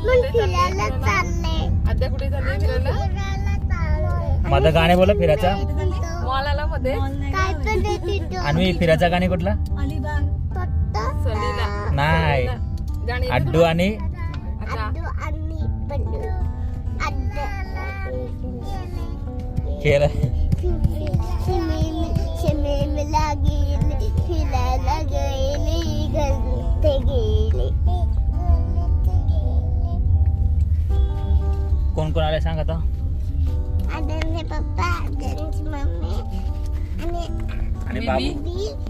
फिरायला चालले. आद्या कुठे चालली फिरायला? माझं गाणे बोला फिरायचा. मॉलाला मध्ये काय पण देते आणि फिरायचा गाणे कुठला? फक्त सलीला नाही, गाणी अड्डू आणि अच्छा आणि बंडू खेळ. शिमेला गेले फिरायला गेले गणते गेले. कोण कोण आले सांग आता. आदरचे पप्पा आदरची मम्मी आणि बेबी. बाबू.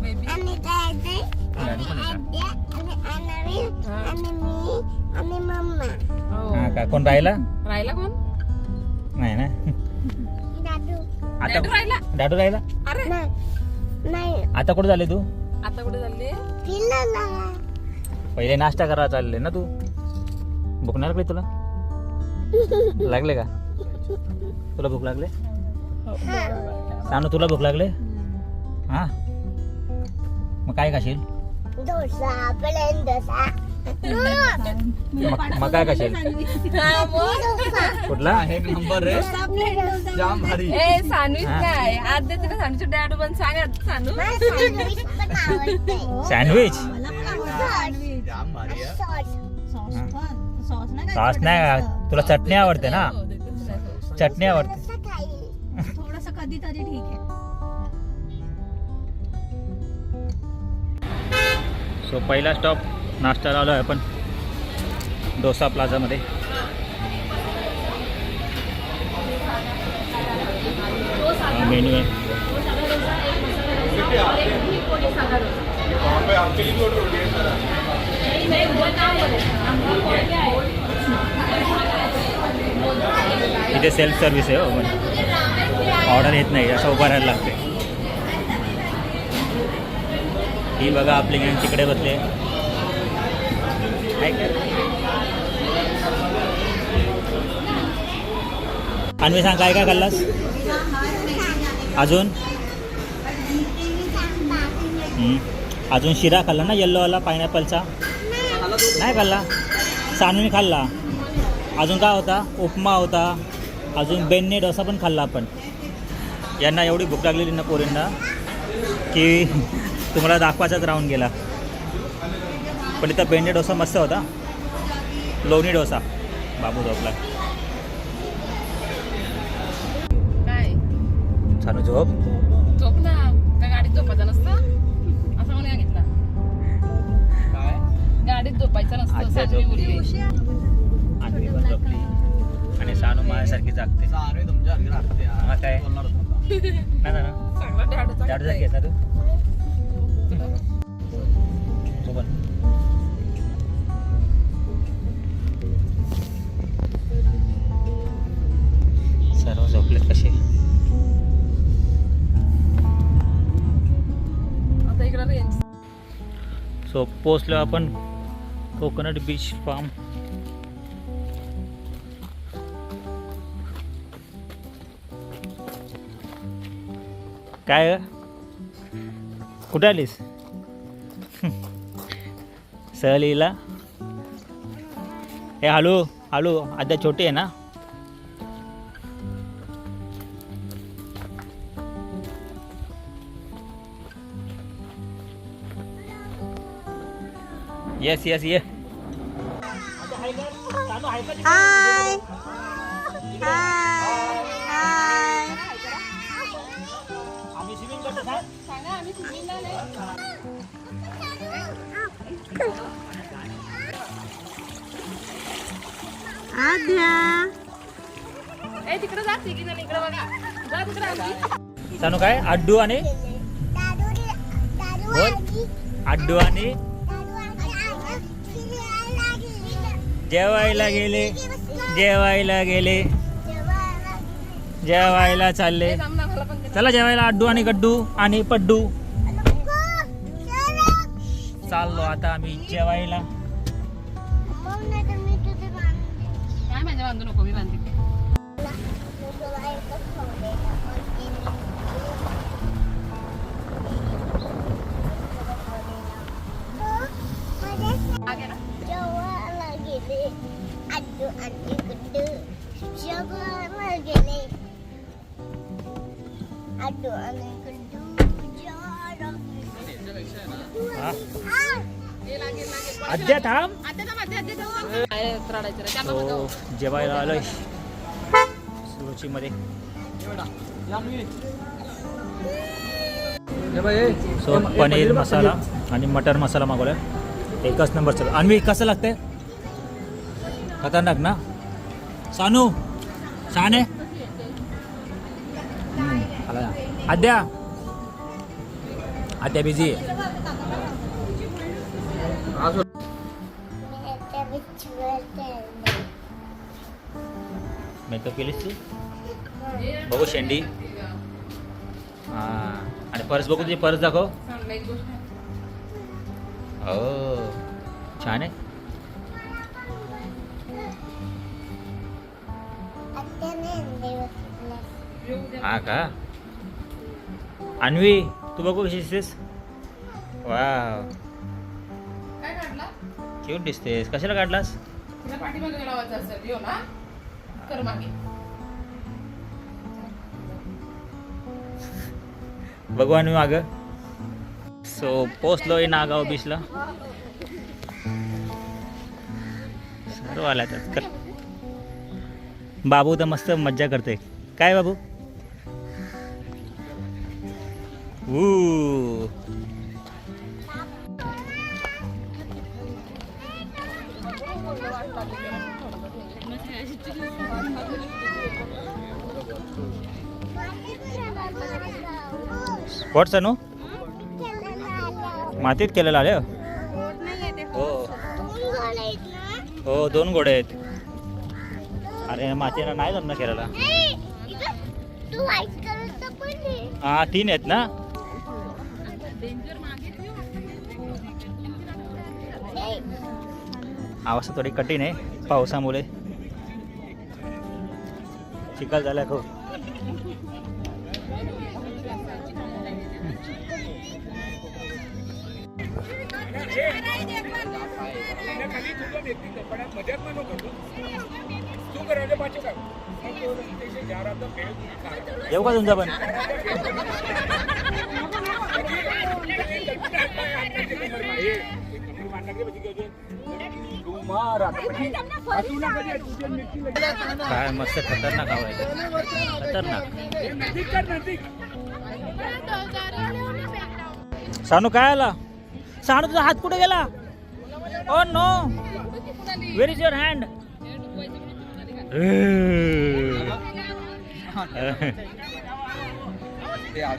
बेबी आणि दादा गाणी पण आहे आद्या आणि अनवीर आणि मी आणि मम्मा हो. का? हा का, कोण राहिला? राहिला कोण? नाही ना. दादू आता डॅडू राहिला. डाडू राहिला. अरे नाही आता कुठे झाले तू? आता कुठे चालली? फिरायला पहिले नाश्ता करायला चालले ना तू. भूक नाही लागली तुला? लागले का? तुला भूक लागले? सांगू तुला भूक लागले? हा, मग काय खाशील? डोसा प्लेन डोसा मग काय खाशील? हा, मग. कुठला एक नंबर रे, जाम भारी. ए सँडविच हा. काय? आद्या तुला सँडविच डॅडू पण सांग आता सांडू. मला सँडविच पण आवडते. सँडविच. जाम भारी आहे. सॉस सॉस नाही का? तुला चटणी आवडते ना? हो, देते तुला sauce. चटणी आवडते. कसं खाईल? थोडस कधीतरी ठीक आहे. सो पहिला स्टॉप नाश्त्याला आलो आहे आपण डोसा प्लाझामध्ये. मेन्यू आहे. इथे सेल्फ सर्व्हिस आहे हो, पण ऑर्डर येत नाही, असं उभं राहायला लागते. ही बघा आपली गँग तिकडे बसले. आणि सांग काय काय खाल्लास अजून? अजून शिरा खाल्ला ना येल्लोवाला पायनॅपलचा? नाही खाल्ला. सानवी खाल्ला. अजून काय होता? उपमा होता. अजून बेन्ने डोसा पण खाल्ला आपण. यांना एवढी भूक लागलेली ना पोरींना की तुम्हाला दाखवायचाच राहून गेला. पण इथं बेन्ने डोसा मस्त होता. लोणी डोसा. बाबू झोपला. काय? छान झोप. झोप ना. का गाडीत झोपायचं नसतं? असं कोणी सांगितलं? काय? गाडीत झोपायचं नसतं. आज्या सानवी झोपली. बोलली. आणि पण झोपली. आणि सानू माझ्यासारखी जागते. सानवी तुमच्यासारखी राहते यार. मग काय? बोलणारच नव्हता. नाही ना, सगळं डॅडूचं जाडू ऐकतंय. घेत ना तू. झोपण. सर्व झोपलेत कसे. आता इकडं रेंज. सो पोचलो आपण कोकोनट बीच फार्म. काय ग? कुठे आलीस? सहलीला. हे हळू हळू, आद्या छोटी आहे ना. येस येस ये. हाय हाय हाय. आम्ही स्विमिंग करतो ना. सांगा आम्ही स्विमिंगला नाही. आद्या ए तिकडे जा तिकडे इकडे बघा. जा तिकडे आम्ही. सांगू काय? अड्डू आणि बोल. अड्डू आणि जेवायला गेले. जेवायला गेले. जेवायला चालले. थांब ना, मला पण दे. चला जेवायला. अड्डू आणि गड्डू आणि पड्डू. चाललो आता आम्ही जेवायला. काय माझ्या बांधू नको, मी बांधते. जेवायला गेले आजू आजी गुड्डू जगावर गेले आजू आणि गुड्डू जगावर हा. आ आद्या थांब. रडायचं रे. त्यांना सो बघावं. जेवायला आलोय सुरुचीमध्ये. सो पनीर मसाला आणि मटर मसाला मागवलाय. एकच नंबर चल. अन्वी कसं लागतंय? खतरनाक ना? सानू छान आहे. आला ना. आद्या आद्या बिझी आहे. ह्याच्या बिचवर चालले मेकअप केलीस तू? बघू शेंडी. हां आणि पर्स बघू तुझी पर्स दाखव. चांगलं एक गोष्ट. हो छान आहे. आत्याने अंडे बसले येऊ दे. हा का? अन्वी तू बघू कशी दिसतेस? वाव काय काढला? क्यूट दिसतेस. कशाला काढलास? तिला पाठीमागे लावायचं असेल. येऊ ना? कर मागे. बघू अन्वी मागं. सो पोचलोय नागाव बीचला. सर्व आला त्यात. बाबू तर मस्त मज्जा करते. काय बाबू? स्पॉट सनू मातीत केलेलं आले. हो हो 2 घोडे आहेत. अरे मातीनं नाही लग्न केलेला. तू व्हाईट कलरचा पण आहे हा 3 आहेत ना. अवस्था थोडी कठीण आहे पावसामुळे. चिखल झालाय खूप. येऊ का तुमचा पण? काय मस्त खतरनाक हवा आहे. खतरनाक. सानू काय आला? सानू तुझा हात कुठे गेला? Oh no where is your hand?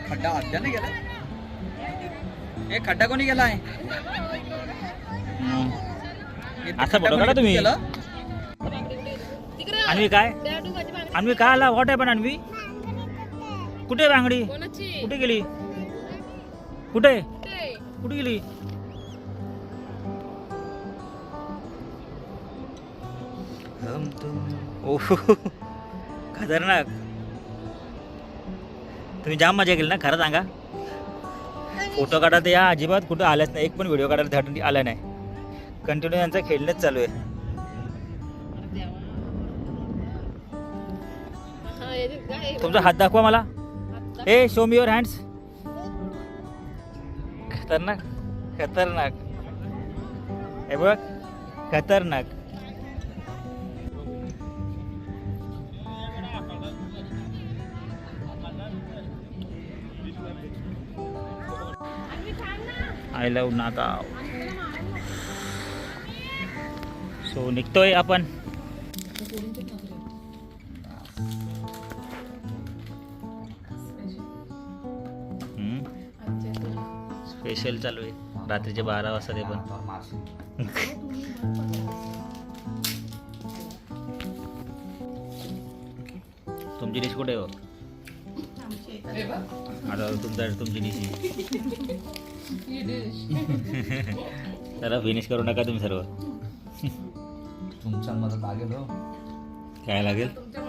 खड्डा आत्याने गेला. हे खड्डा कोणी गेलाय? असं बोला का तुम्ही? अन्वी काय? अन्वी काय आला? What happen Anvi? कुठे बांगडी? कोणाची? कुठे गेली? कुठे ते. कुठे गेली? ओह खतरनाक. तुम्ही जाम मजा केली ना खरं सांगा. फोटो काढा तर या अजिबात कुठं आल्याच नाही. एक पण व्हिडिओ काढायला त्यासाठी आला नाही. कंटिन्यू यांचं खेळणंच चालू आहे. हा, हे काय? तुमचा हात दाखवा मला. ए शो मी युअर हँड्स. खतरनाक खतरनाक. हे बघ खतरनाक. I love Nagaon. सो निघतोय आपण. स्पेशल चालू आहे रात्रीचे 12 वाजता ते पण. तुमची डिश कुठे आहे हो? हे बघ. आता तुमची डिश ही dish. त्याला फिनिश करू नका तुम्ही सर्व. तुमच्या मला लागेल हो. काय लागेल? तुमच्या